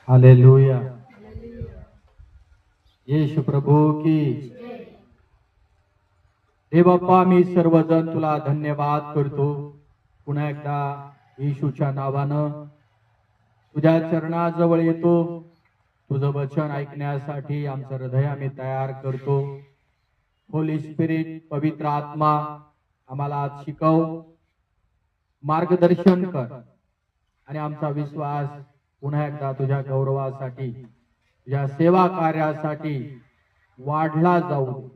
Hallelujah. येशू प्रभू की। हे बाप्पा, मी सर्वजण तुला धन्यवाद करतो पुन्हा एकदा येशूच्या नावानं तुझ्या चरणाजवळ येतो। तुझं वचन ऐकण्यासाठी आमचं हृदय आम्ही तयार करतो। होली स्पिरिट, पवित्र आत्मा, आम्हाला आज शिकव, मार्गदर्शन कर आणि आमचा विश्वास पुन्हा एकदा तुझ्या गौरवासाठी, तुझ्या सेवा कार्यासाठी वाढला जाऊ,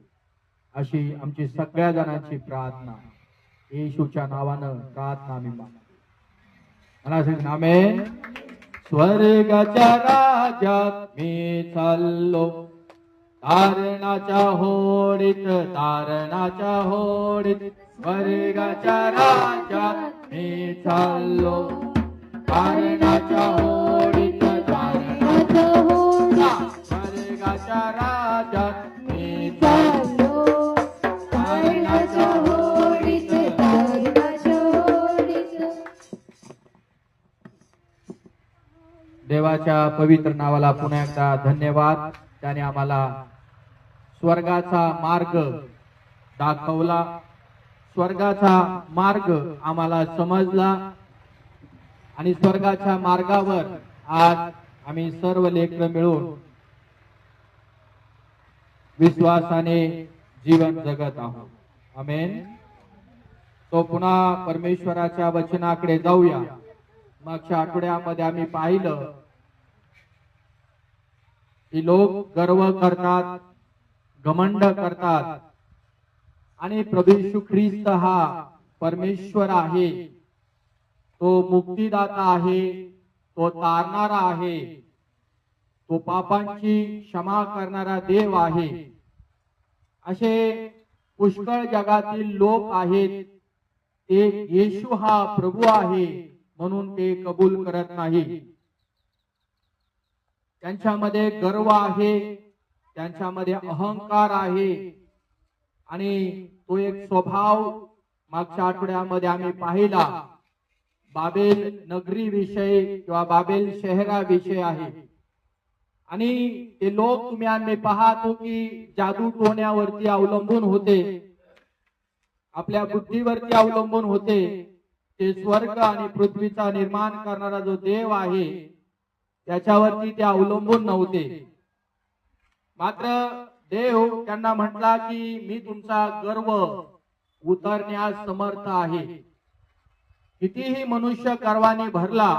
अशी आमची सगळ्या जणांची प्रार्थना येशूच्या नावानं प्रार्थना आम्ही मागतो। मला सांग आमेन। स्वर्गाच्या राज्यात मी चाललो, तारणाच्या होडीत, तारणाच्या होडीत, स्वर्गाच्या राज्यात मी चाललो, तारणाच्या होडीत, तारणाच्या होडीत, स्वर्गाच्या राज्यात मी चाललो, तारणाच्या होडीत, तारणाच्या होडीत। देवाच्या पवित्र नावाला पुन्हा एकदा धन्यवाद। त्याने आम्हाला स्वर्गाचा मार्ग दाखवला, स्वर्गाचा मार्ग आम्हाला समजला आणि स्वर्गाच्या मार्गावर आज आम्ही सर्व लेकरं मिळून विश्वासाने जीवन जगत आहोत। आमेन। तो पुन्हा परमेश्वराच्या वचनाकडे जाऊया। मागच्या आठवड्यामध्ये आम्ही पाहिलं की लोक गर्व करतात, घमंड करतात आणि प्रभू येशू ख्रिस्त हा परमेश्वर आहे, तो मुक्तिदाता आहे, तो तारणारा आहे, तो पापांची क्षमा करणारा देव आहे, असे पुष्कळ जगातील लोक आहेत। ते येशू हा प्रभू आहे म्हणून ते कबूल करत नाही। त्यांच्यामध्ये गर्व आहे, त्यांच्यामध्ये अहंकार आहे आणि तो एक स्वभाव मागच्या आठवड्यामध्ये आम्ही पाहिला बाबेल नगरी विषयी किंवा बाबेल शहराविषयी आहे। आणि ते लोक तुम्ही आम्ही पाहतो की जादू टोण्यावरती अवलंबून होते, आपल्या बुद्धीवरती अवलंबून होते। ते स्वर्ग आणि पृथ्वीचा निर्माण करणारा जो देव आहे त्याच्यावरती ते अवलंबून नव्हते। मात्र देव त्यांना म्हटला की मी तुमचा गर्व उतरण्यास समर्थ आहे। कितीही मनुष्य गर्वाने भरला